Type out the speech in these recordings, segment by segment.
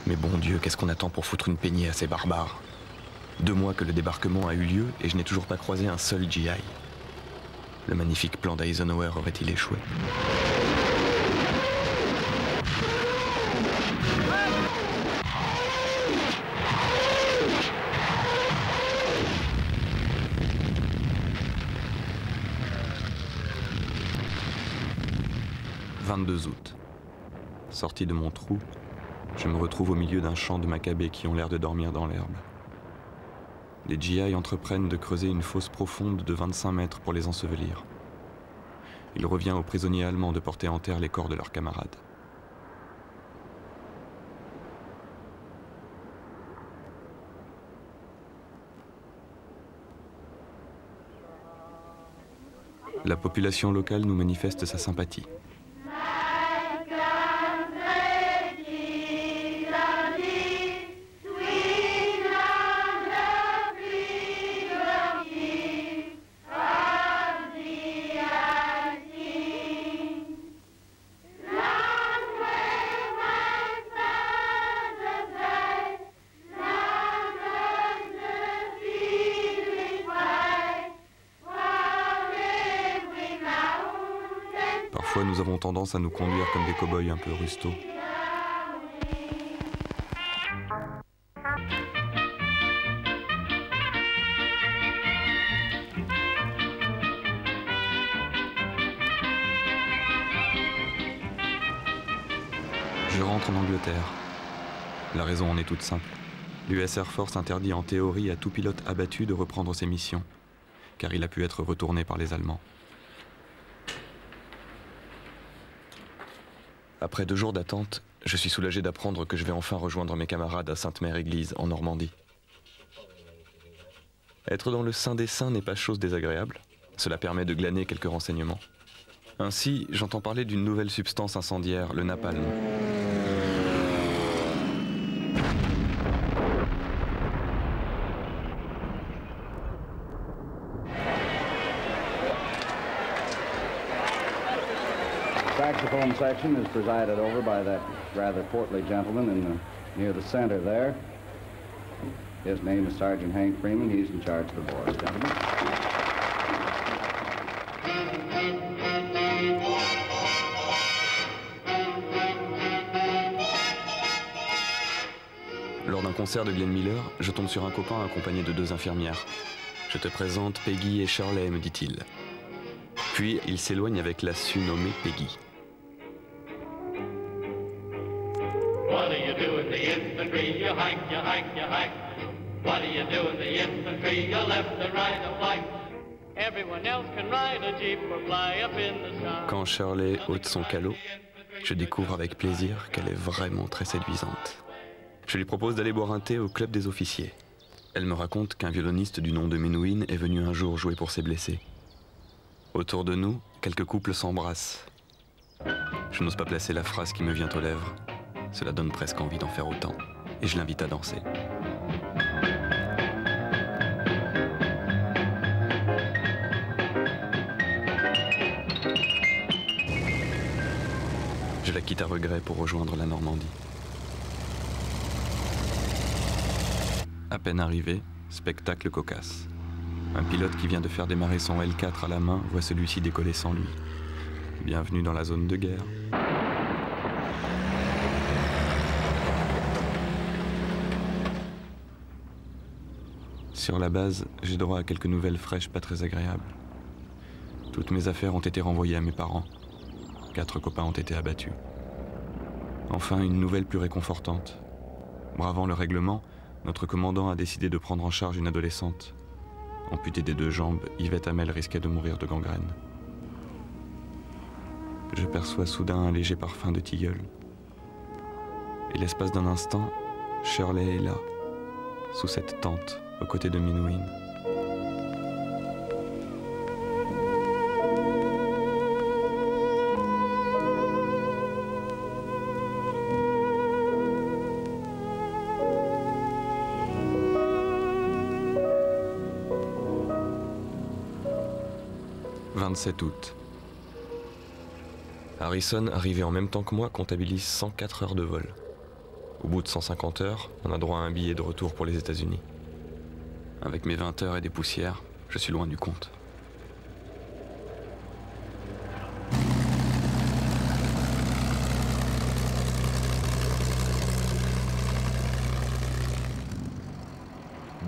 Mais bon Dieu, qu'est-ce qu'on attend pour foutre une peignée à ces barbares? 2 mois que le débarquement a eu lieu et je n'ai toujours pas croisé un seul GI. Le magnifique plan d'Eisenhower aurait-il échoué? « 22 août. Sorti de mon trou, je me retrouve au milieu d'un champ de macabées qui ont l'air de dormir dans l'herbe. Les GI entreprennent de creuser une fosse profonde de 25 mètres pour les ensevelir. Il revient aux prisonniers allemands de porter en terre les corps de leurs camarades. La population locale nous manifeste sa sympathie. Parfois, nous avons tendance à nous conduire comme des cow-boys un peu rustaux. Je rentre en Angleterre. La raison en est toute simple. L'US Air Force interdit en théorie à tout pilote abattu de reprendre ses missions, car il a pu être retourné par les Allemands. Après 2 jours d'attente, je suis soulagé d'apprendre que je vais enfin rejoindre mes camarades à Sainte-Mère-Église, en Normandie. Être dans le sein des saints n'est pas chose désagréable. Cela permet de glaner quelques renseignements. Ainsi, j'entends parler d'une nouvelle substance incendiaire, le napalm. Saxophone section is presided over by that rather portly gentleman near the center there. His name is Sergeant Hank Freeman. He's in charge of the boys, gentlemen. Lors d'un concert de Glenn Miller, je tombe sur un copain accompagné de 2 infirmières. Je te présente Peggy et Shirley, me dit-il. Puis il s'éloigne avec la surnommée Peggy. What do you do in the infantry? You hike, you hike, you hike. What do you do in the infantry? You left and right and flight. Everyone else can ride a jeep or fly up in the sky. Quand Shirley ôte son calot, je découvre avec plaisir qu'elle est vraiment très séduisante. Je lui propose d'aller boire un thé au club des officiers. Elle me raconte qu'un violoniste du nom de Menuhin est venu un jour jouer pour ses blessés. Autour de nous, quelques couples s'embrassent. Je n'ose pas placer la phrase qui me vient aux lèvres. Cela donne presque envie d'en faire autant, et je l'invite à danser. Je la quitte à regret pour rejoindre la Normandie. À peine arrivé, spectacle cocasse. Un pilote qui vient de faire démarrer son L4 à la main voit celui-ci décoller sans lui. Bienvenue dans la zone de guerre. Sur la base, j'ai droit à quelques nouvelles fraîches pas très agréables. Toutes mes affaires ont été renvoyées à mes parents. 4 copains ont été abattus. Enfin, une nouvelle plus réconfortante. Bravant le règlement, notre commandant a décidé de prendre en charge une adolescente. Amputée des 2 jambes, Yvette Hamel risquait de mourir de gangrène. Je perçois soudain un léger parfum de tilleul. Et l'espace d'un instant, Shirley est là, sous cette tente, aux côtés de Menuhin. « 27 août. Harrison, arrivé en même temps que moi, comptabilise 104 heures de vol. Au bout de 150 heures, on a droit à un billet de retour pour les États-Unis. Avec mes 20 heures et des poussières, je suis loin du compte.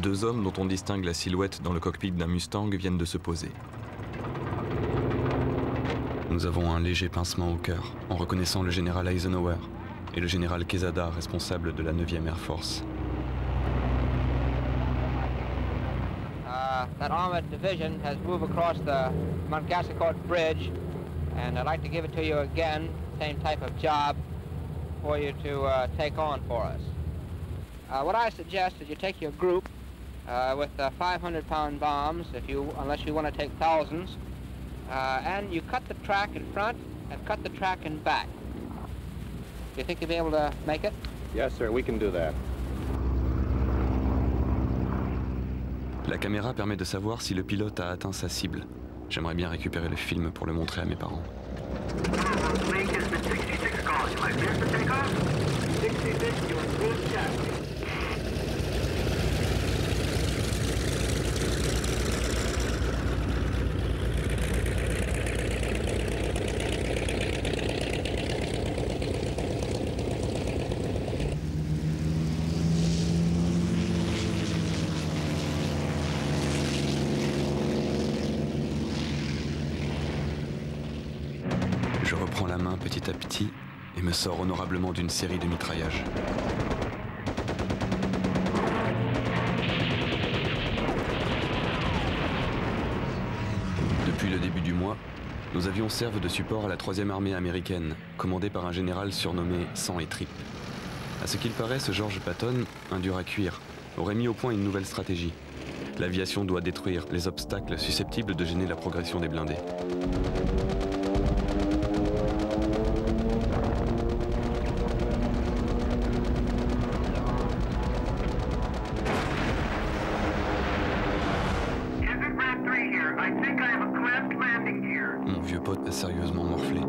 Deux hommes dont on distingue la silhouette dans le cockpit d'un Mustang viennent de se poser. Nous avons un léger pincement au cœur en reconnaissant le général Eisenhower et le général Quesada, responsable de la 9e Air Force. That armored division has moved across the Montgassicourt Bridge, and I'd like to give it to you again, same type of job for you to take on for us. What I suggest is you take your group with 500-pound bombs, unless you want to take thousands, and you cut the track in front and cut the track in back. Do you think you'll be able to make it? Yes, sir, we can do that. La caméra permet de savoir si le pilote a atteint sa cible. J'aimerais bien récupérer le film pour le montrer à mes parents. Je reprends la main petit à petit et me sors honorablement d'une série de mitraillages. Depuis le début du mois, nos avions servent de support à la 3e armée américaine, commandée par un général surnommé Sang et Tripes. À ce qu'il paraît, ce George Patton, un dur à cuire, aurait mis au point une nouvelle stratégie. L'aviation doit détruire les obstacles susceptibles de gêner la progression des blindés. Mon vieux pote a sérieusement morflé.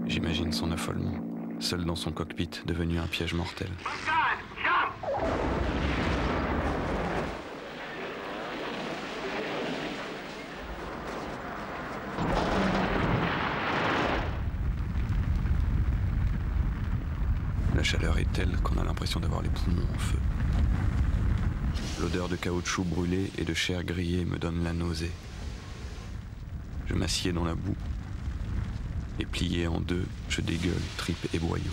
J'imagine son affolement, seul dans son cockpit, devenu un piège mortel. La chaleur est telle qu'on a l'impression d'avoir les poumons en feu. L'odeur de caoutchouc brûlé et de chair grillée me donne la nausée. Je m'assieds dans la boue et plié en deux, je dégueule tripes et boyaux.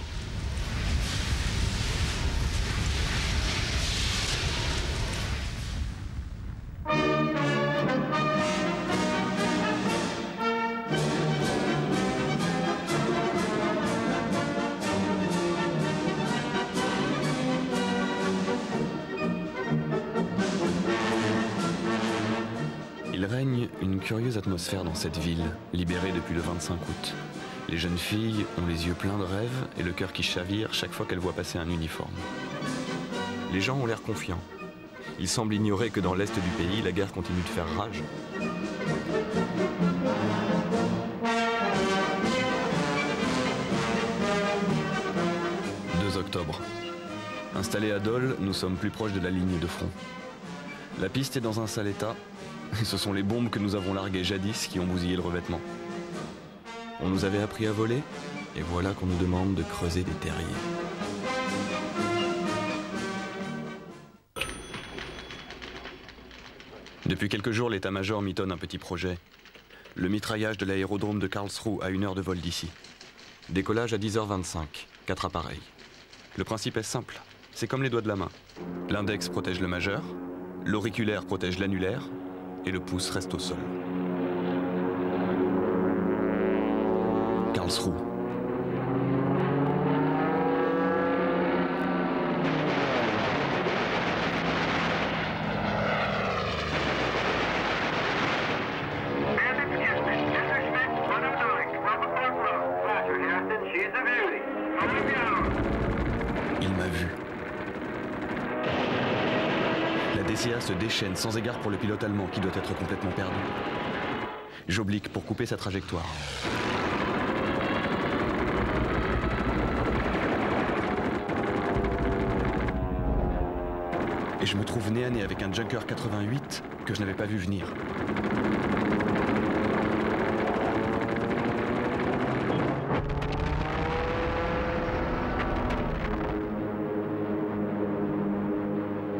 Il règne une curieuse atmosphère dans cette ville, libérée depuis le 25 août. Les jeunes filles ont les yeux pleins de rêves et le cœur qui chavire chaque fois qu'elles voient passer un uniforme. Les gens ont l'air confiants. Ils semblent ignorer que dans l'est du pays, la guerre continue de faire rage. « 2 octobre. Installés à Dole, nous sommes plus proches de la ligne de front. La piste est dans un sale état. Et ce sont les bombes que nous avons larguées jadis qui ont bousillé le revêtement. On nous avait appris à voler, et voilà qu'on nous demande de creuser des terriers. Depuis quelques jours, l'état-major mitonne un petit projet. Le mitraillage de l'aérodrome de Karlsruhe à 1 heure de vol d'ici. Décollage à 10h25, 4 appareils. Le principe est simple, c'est comme les doigts de la main. L'index protège le majeur, l'auriculaire protège l'annulaire, et le pouce reste au sol. Karlsruhe. Il m'a vu. La DCA se déchaîne sans égard pour le pilote allemand qui doit être complètement perdu. J'oblique pour couper sa trajectoire. Et je me trouve nez à nez avec un Junker 88 que je n'avais pas vu venir.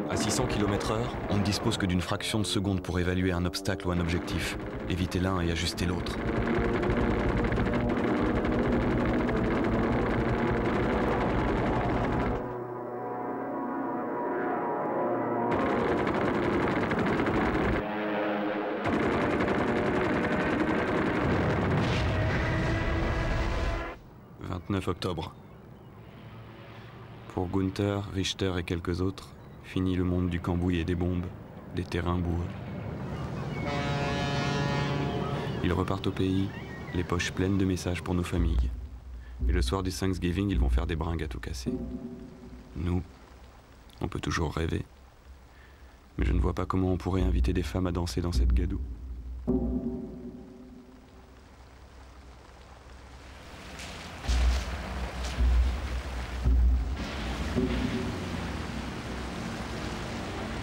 À 600 km/h, on ne dispose que d'une fraction de seconde pour évaluer un obstacle ou un objectif, éviter l'un et ajuster l'autre. « 29 octobre. Pour Gunther, Richter et quelques autres, fini le monde du cambouis et des bombes, des terrains boueux. Ils repartent au pays, les poches pleines de messages pour nos familles. Et le soir du Thanksgiving, ils vont faire des bringues à tout casser. Nous, on peut toujours rêver. Mais je ne vois pas comment on pourrait inviter des femmes à danser dans cette gadoue.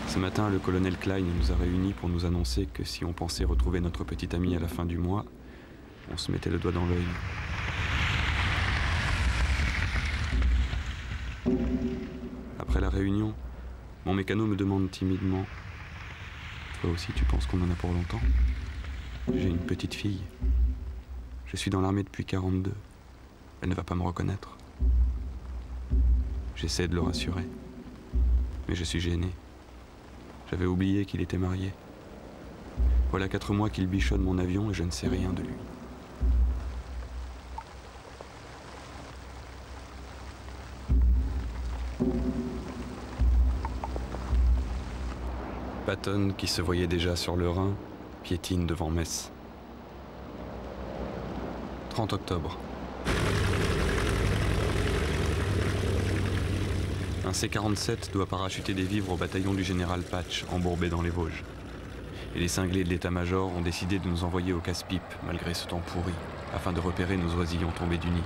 Ce matin, le colonel Klein nous a réunis pour nous annoncer que si on pensait retrouver notre petit ami à la fin du mois, on se mettait le doigt dans l'œil. Après la réunion, mon mécano me demande timidement « Toi aussi, tu penses qu'on en a pour longtemps ? J'ai une petite fille. Je suis dans l'armée depuis 42. Elle ne va pas me reconnaître. » J'essaie de le rassurer, mais je suis gêné. J'avais oublié qu'il était marié. Voilà 4 mois qu'il bichonne mon avion et je ne sais rien de lui. Patton, qui se voyait déjà sur le Rhin, piétine devant Metz. 30 octobre. Un C-47 doit parachuter des vivres au bataillon du général Patch, embourbé dans les Vosges. Et les cinglés de l'état-major ont décidé de nous envoyer au casse-pipe, malgré ce temps pourri, afin de repérer nos oisillons tombés du nid.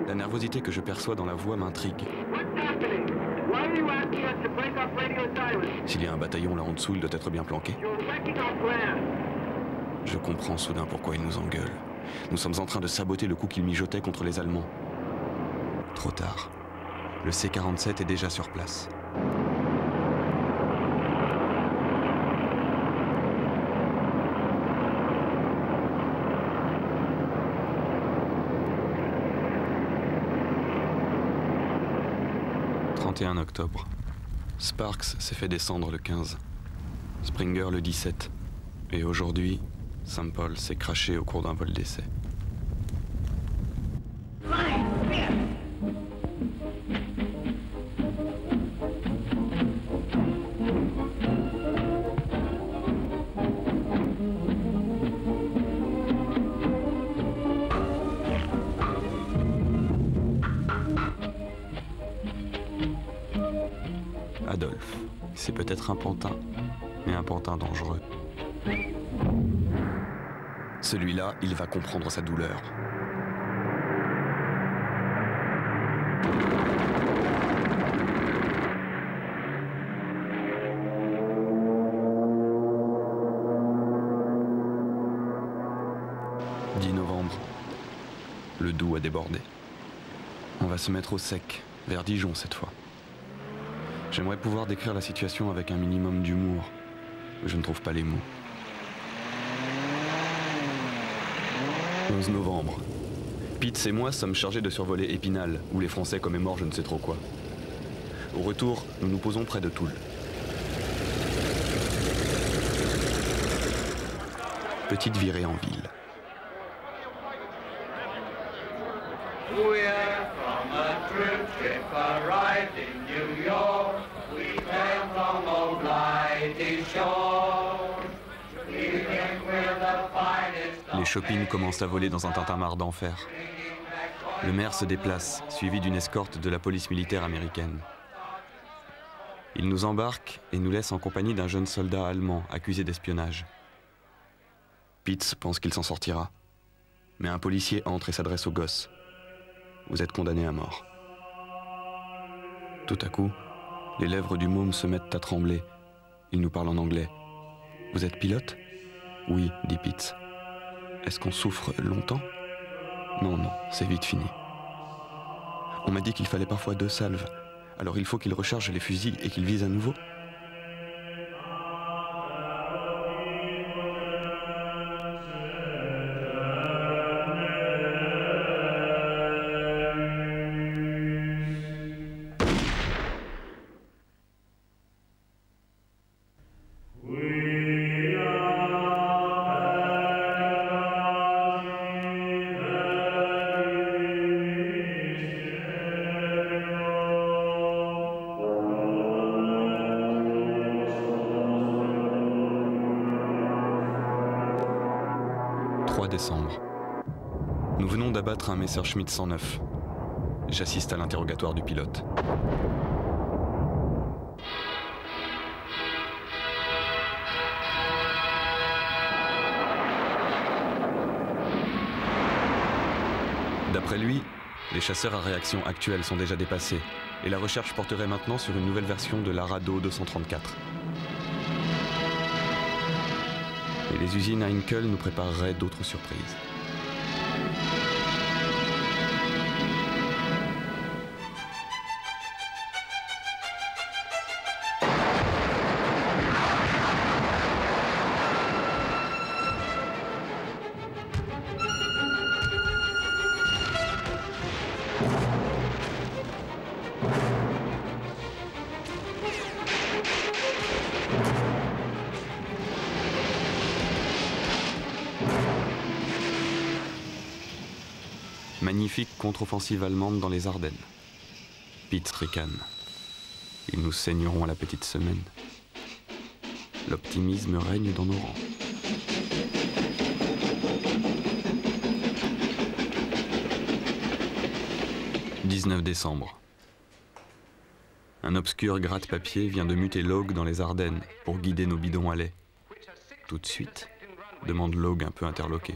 La nervosité que je perçois dans la voix m'intrigue. S'il y a un bataillon là en dessous, il doit être bien planqué. Je comprends soudain pourquoi il nous engueule. Nous sommes en train de saboter le coup qu'il mijotait contre les Allemands. Trop tard. Le C-47 est déjà sur place. « 31 octobre. Sparks s'est fait descendre le 15, Springer le 17, et aujourd'hui, St. Paul s'est craché au cours d'un vol d'essai. Adolphe, c'est peut-être un pantin, mais un pantin dangereux. Celui-là, il va comprendre sa douleur. « 10 novembre. Le Doubs a débordé. On va se mettre au sec, vers Dijon cette fois. J'aimerais pouvoir décrire la situation avec un minimum d'humour, mais je ne trouve pas les mots. 11 novembre. Pitts et moi sommes chargés de survoler Épinal, où les Français commémorent je ne sais trop quoi. Au retour, nous nous posons près de Toul. Petite virée en ville. We're from a trip arrived in New York. We came from old Blighty shore. We think we're the finest. Les Chopin commencent à voler dans un tintamarre d'enfer. Le maire se déplace, suivi d'une escorte de la police militaire américaine. Il nous embarque et nous laisse en compagnie d'un jeune soldat allemand accusé d'espionnage. Pitts pense qu'il s'en sortira. Mais un policier entre et s'adresse au gosse. Vous êtes condamné à mort. Tout à coup, les lèvres du môme se mettent à trembler. Il nous parle en anglais. Vous êtes pilote? Oui, dit Pitts. Est-ce qu'on souffre longtemps? Non, non, c'est vite fini. On m'a dit qu'il fallait parfois 2 salves. Alors il faut qu'il recharge les fusils et qu'il vise à nouveau? Décembre. Nous venons d'abattre un Messerschmitt 109. J'assiste à l'interrogatoire du pilote. D'après lui, les chasseurs à réaction actuelle sont déjà dépassés et la recherche porterait maintenant sur une nouvelle version de l'Arado 234. Et les usines Heinkel nous prépareraient d'autres surprises. Magnifique contre-offensive allemande dans les Ardennes. Pitts ricane. Ils nous saigneront à la petite semaine. L'optimisme règne dans nos rangs. « 19 décembre. Un obscur gratte-papier vient de muter Logue dans les Ardennes pour guider nos bidons à lait. Tout de suite, demande Logue un peu interloqué.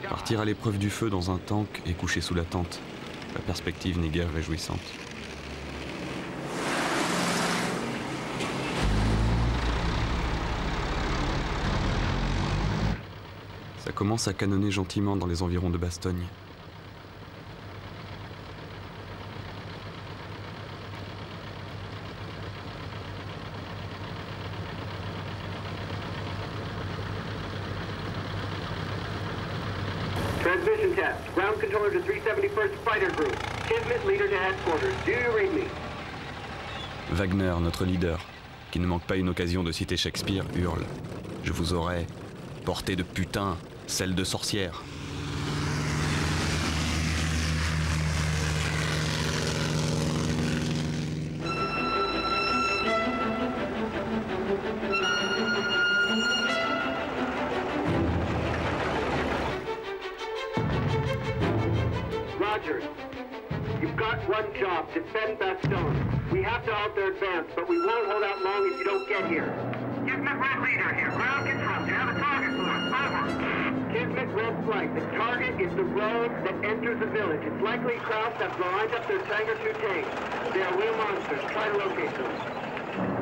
Partir à l'épreuve du feu dans un tank et coucher sous la tente, la perspective n'est guère réjouissante. Ça commence à canonner gentiment dans les environs de Bastogne. Transmission test. Ground controller to 371st Fighter Group. Kismet leader to headquarters. Do you read me? Wagner, notre leader, qui ne manque pas une occasion de citer Shakespeare, hurle. Je vous aurai, portée de putain, celle de sorcière. Roger. You've got one job, defend Bastogne. We have to halt their advance, but we won't hold out long if you don't get here. Kismet Red Leader here. Ground control. Do you have a target for us? Over. Kismet Red Flight. The target is the road that enters the village. It's likely Krauts have lined up their Tiger II tanks. They are real monsters. Try to locate them.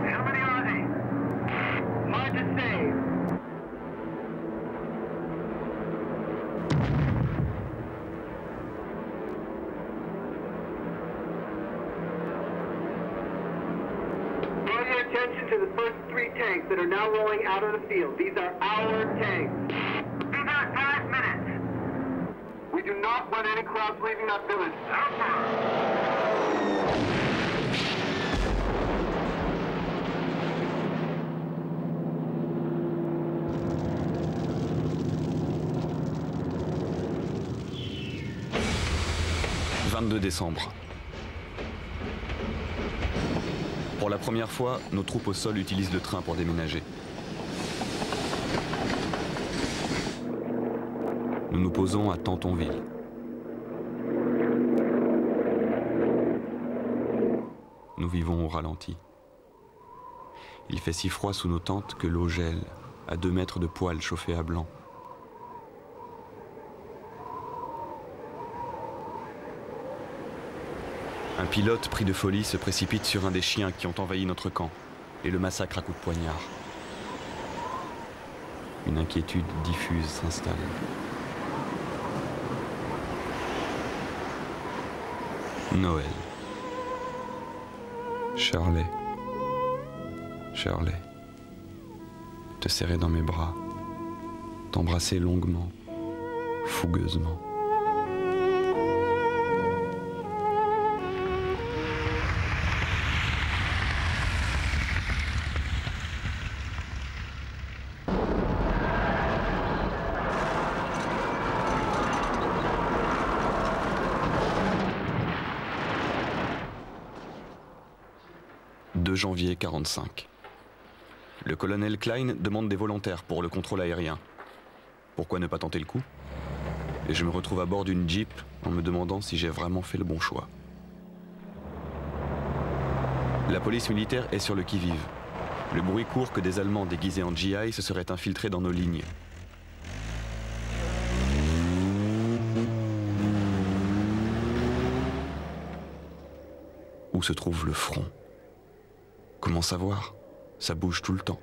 How many are they? Hard to say. Attention to the first 3 tanks that are now rolling out of the field. These are our tanks. We got 5 minutes. We do not want any crowds leaving that village. 22 décembre. Pour la première fois, nos troupes au sol utilisent le train pour déménager. Nous nous posons à Tantonville. Nous vivons au ralenti. Il fait si froid sous nos tentes que l'eau gèle, à 2 mètres de poêle chauffée à blanc. Un pilote pris de folie se précipite sur un des chiens qui ont envahi notre camp et le massacre à coups de poignard. Une inquiétude diffuse s'installe. Noël. Shirley. Shirley. Te serrer dans mes bras, t'embrasser longuement, fougueusement. Janvier 45. Le colonel Klein demande des volontaires pour le contrôle aérien. Pourquoi ne pas tenter le coup? Et je me retrouve à bord d'une Jeep en me demandant si j'ai vraiment fait le bon choix. La police militaire est sur le qui-vive. Le bruit court que des Allemands déguisés en GI se seraient infiltrés dans nos lignes. Où se trouve le front? Comment savoir? Ça bouge tout le temps.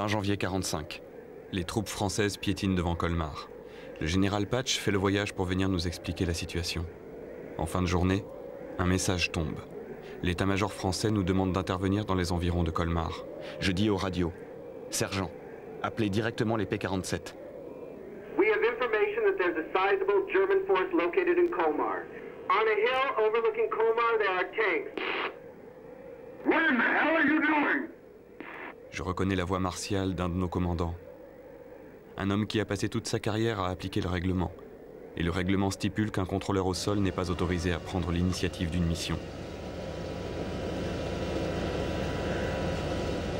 Janvier 45. Les troupes françaises piétinent devant Colmar. Le général Patch fait le voyage pour venir nous expliquer la situation. En fin de journée, un message tombe. L'état-major français nous demande d'intervenir dans les environs de Colmar. Je dis aux radios: Sergent, appelez directement les P-47. We have information that there's a sizable German force located in Colmar. On a hill overlooking Colmar, there are tanks. What in the hell are you doing? Je reconnais la voix martiale d'un de nos commandants. Un homme qui a passé toute sa carrière à appliquer le règlement. Et le règlement stipule qu'un contrôleur au sol n'est pas autorisé à prendre l'initiative d'une mission.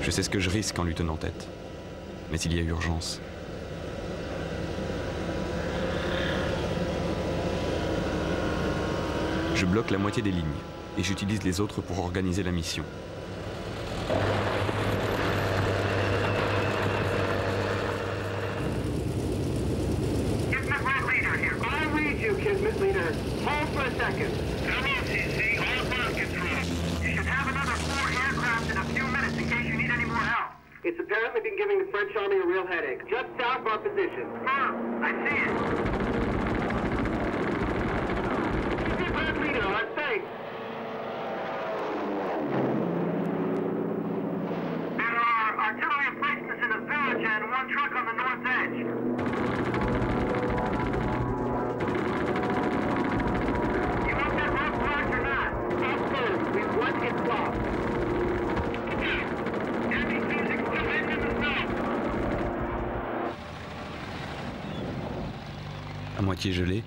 Je sais ce que je risque en lui tenant tête. Mais il y a urgence. Je bloque la moitié des lignes et j'utilise les autres pour organiser la mission. It's apparently been giving the French army a real headache. Just south of our position. I see it. Get red leader on tanks. There are artillery emplacements in the village and one truck on the north edge. You want that road blocked or not? Stop first. We've won it blocked. À moitié gelé,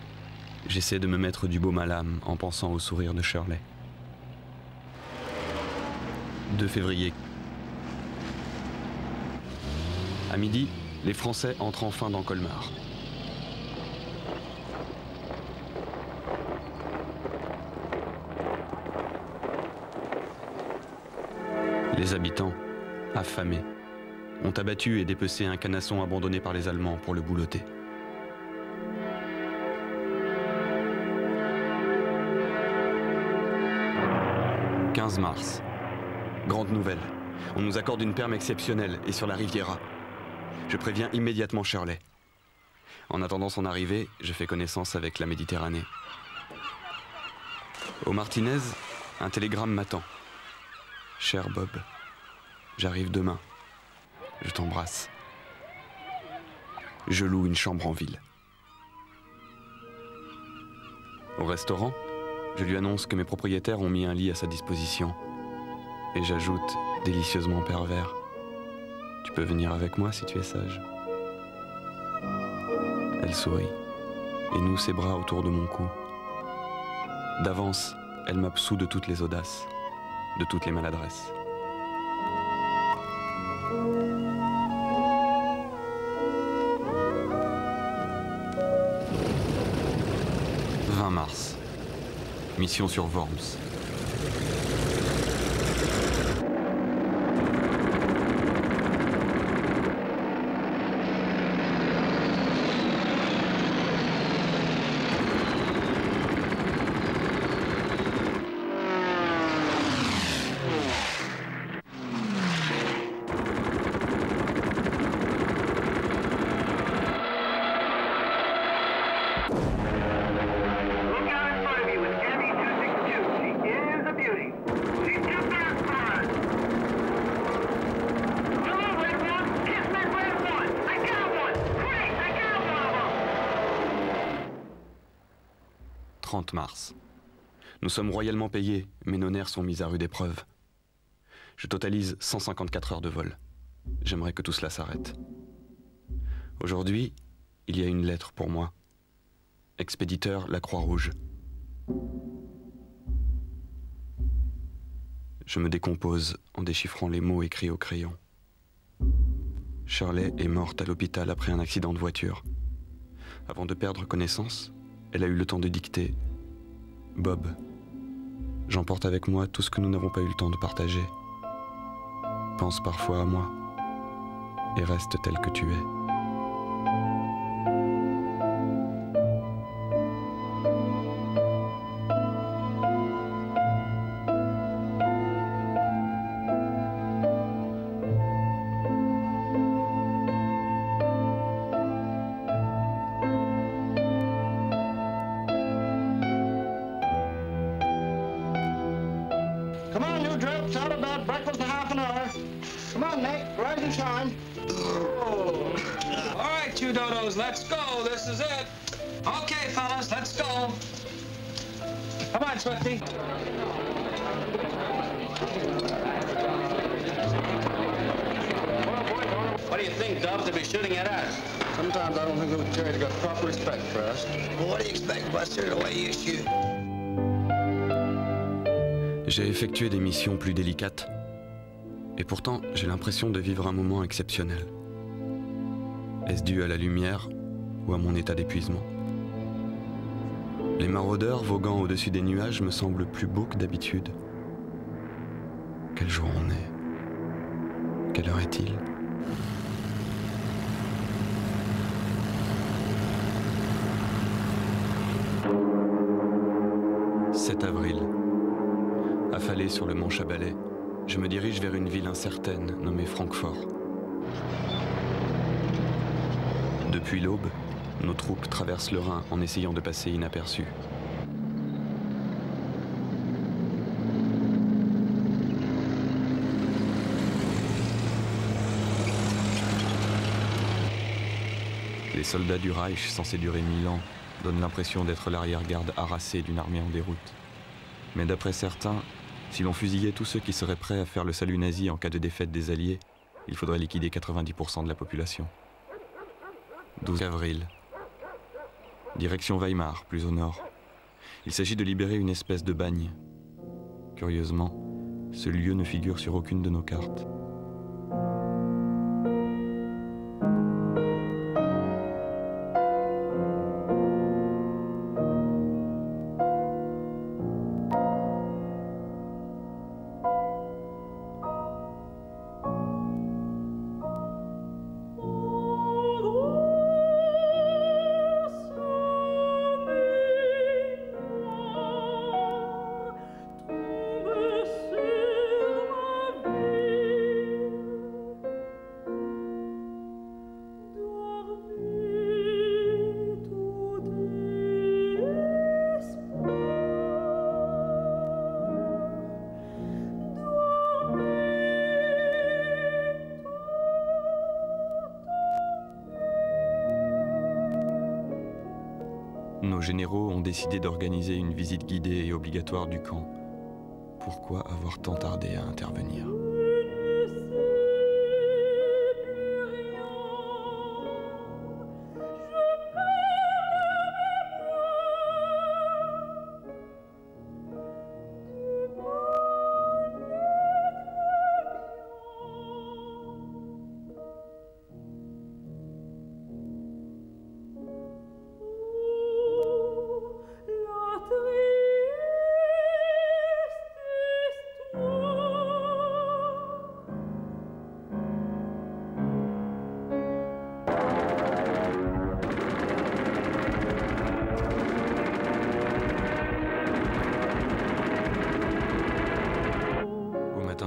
j'essaie de me mettre du baume à l'âme en pensant au sourire de Shirley. 2 février. À midi, les Français entrent enfin dans Colmar. Les habitants, affamés, ont abattu et dépecé un canasson abandonné par les Allemands pour le boulotter. 15 mars. Grande nouvelle. On nous accorde une perme exceptionnelle et sur la Riviera. Je préviens immédiatement Shirley. En attendant son arrivée, je fais connaissance avec la Méditerranée. Au Martinez, un télégramme m'attend. Cher Bob, j'arrive demain. Je t'embrasse. Je loue une chambre en ville. Au restaurant, je lui annonce que mes propriétaires ont mis un lit à sa disposition. Et j'ajoute, délicieusement pervers, tu peux venir avec moi si tu es sage. Elle sourit et noue ses bras autour de mon cou. D'avance, elle m'absout de toutes les audaces, de toutes les maladresses. « 20 mars. Mission sur Worms. « 30 mars. Nous sommes royalement payés, mais nos nerfs sont mis à rude épreuve. Je totalise 154 heures de vol. J'aimerais que tout cela s'arrête. Aujourd'hui, il y a une lettre pour moi. Expéditeur La Croix-Rouge. Je me décompose en déchiffrant les mots écrits au crayon. Shirley est morte à l'hôpital après un accident de voiture. Avant de perdre connaissance, elle a eu le temps de dicter « Bob, j'emporte avec moi tout ce que nous n'avons pas eu le temps de partager. Pense parfois à moi et reste tel que tu es. » Come on, you drip. Out of bed. Breakfast in half an hour. Come on, Nick. Rise and shine. Oh. All right, you dodos, let's go. This is it. Okay, fellas, let's go. Come on, Swifty. What do you think, Dubs? They'll be shooting at us. Sometimes I don't think those cherries got proper respect for us. Well, what do you expect, Buster, the way you shoot? J'ai effectué des missions plus délicates. Et pourtant, j'ai l'impression de vivre un moment exceptionnel. Est-ce dû à la lumière ou à mon état d'épuisement? Les maraudeurs voguant au-dessus des nuages me semblent plus beaux que d'habitude. Quel jour on est? Quelle heure est-il? « 7 avril. Affalé sur le mont Chabalet, je me dirige vers une ville incertaine nommée Francfort. Depuis l'aube, nos troupes traversent le Rhin en essayant de passer inaperçues. Les soldats du Reich, censés durer 1000 ans, donnent l'impression d'être l'arrière-garde harassée d'une armée en déroute. Mais d'après certains, si l'on fusillait tous ceux qui seraient prêts à faire le salut nazi en cas de défaite des Alliés, il faudrait liquider 90% de la population. 12 avril. Direction Weimar, plus au nord. Il s'agit de libérer une espèce de bagne. Curieusement, ce lieu ne figure sur aucune de nos cartes. Tombe Nos généraux ont décidé d'organiser une visite guidée et obligatoire du camp. Pourquoi avoir tant tardé à intervenir ?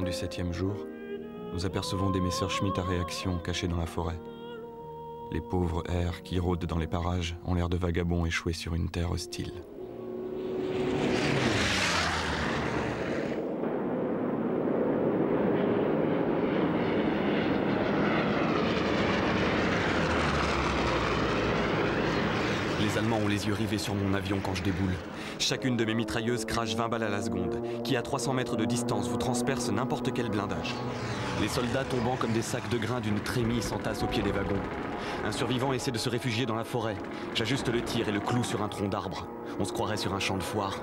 Du 7e jour, nous apercevons des Messerschmitt à réaction cachés dans la forêt. Les pauvres hères qui rôdent dans les parages ont l'air de vagabonds échoués sur une terre hostile. Les Allemands ont les yeux rivés sur mon avion quand je déboule. Chacune de mes mitrailleuses crache 20 balles à la seconde, qui à 300 mètres de distance vous transperce n'importe quel blindage. Les soldats tombant comme des sacs de grains d'une trémie s'entassent au pied des wagons. Un survivant essaie de se réfugier dans la forêt. J'ajuste le tir et le cloue sur un tronc d'arbre. On se croirait sur un champ de foire.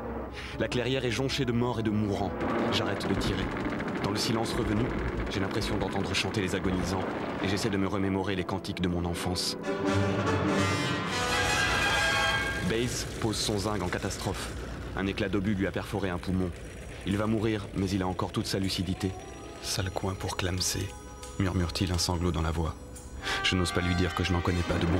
La clairière est jonchée de morts et de mourants. J'arrête de tirer. Dans le silence revenu, j'ai l'impression d'entendre chanter les agonisants et j'essaie de me remémorer les cantiques de mon enfance. Baze pose son zinc en catastrophe. Un éclat d'obus lui a perforé un poumon. Il va mourir, mais il a encore toute sa lucidité. Sale coin pour clamser, murmure-t-il un sanglot dans la voix. Je n'ose pas lui dire que je n'en connais pas de bon.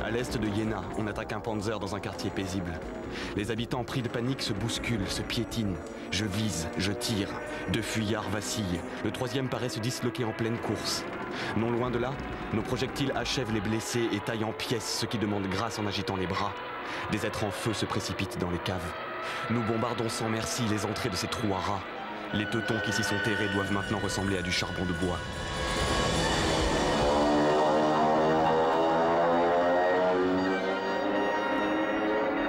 À l'est de Jena, on attaque un panzer dans un quartier paisible. Les habitants pris de panique se bousculent, se piétinent. Je vise, je tire. 2 fuyards vacillent. Le 3e paraît se disloquer en pleine course. Non loin de là, nos projectiles achèvent les blessés et taillent en pièces ceux qui demandent grâce en agitant les bras. Des êtres en feu se précipitent dans les caves. Nous bombardons sans merci les entrées de ces trous à rats. Les teutons qui s'y sont terrés doivent maintenant ressembler à du charbon de bois.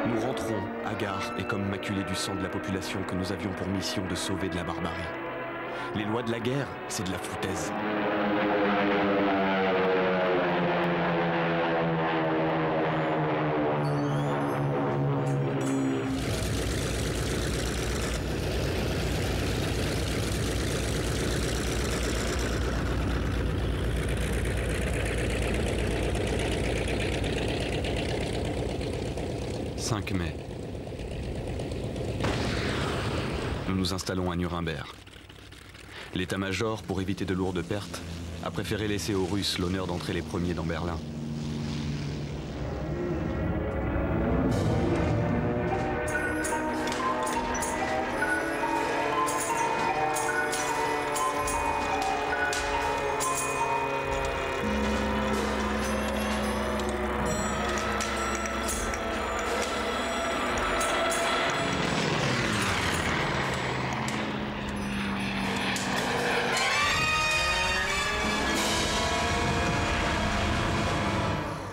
Nous rentrons, hagards et comme maculés du sang de la population que nous avions pour mission de sauver de la barbarie. Les lois de la guerre, c'est de la foutaise. « 5 mai. Nous nous installons à Nuremberg. L'état-major, pour éviter de lourdes pertes, a préféré laisser aux Russes l'honneur d'entrer les premiers dans Berlin.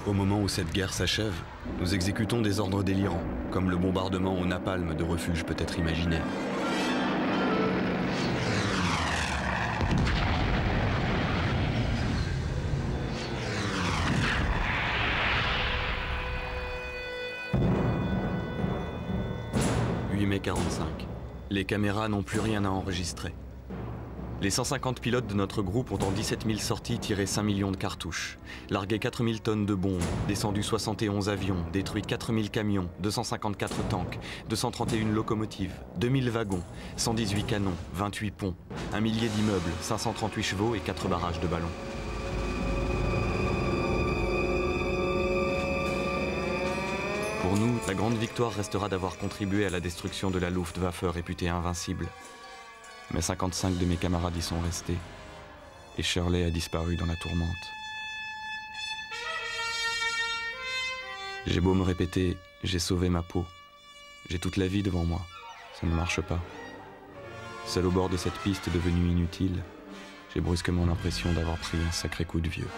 Au moment où cette guerre s'achève, nous exécutons des ordres délirants, comme le bombardement au napalm de refuges peut-être imaginaires. « 8 mai 45. Les caméras n'ont plus rien à enregistrer. Les 150 pilotes de notre groupe ont en 17 000 sorties tiré 5 millions de cartouches, largué 4 000 tonnes de bombes, descendu 71 avions, détruit 4 000 camions, 254 tanks, 231 locomotives, 2000 wagons, 118 canons, 28 ponts, 1 millier d'immeubles, 538 chevaux et 4 barrages de ballons. Pour nous, la grande victoire restera d'avoir contribué à la destruction de la Luftwaffe réputée invincible. Mais 55 de mes camarades y sont restés, et Shirley a disparu dans la tourmente. J'ai beau me répéter, j'ai sauvé ma peau. J'ai toute la vie devant moi. Ça ne marche pas. Seul au bord de cette piste devenue inutile, j'ai brusquement l'impression d'avoir pris un sacré coup de vieux.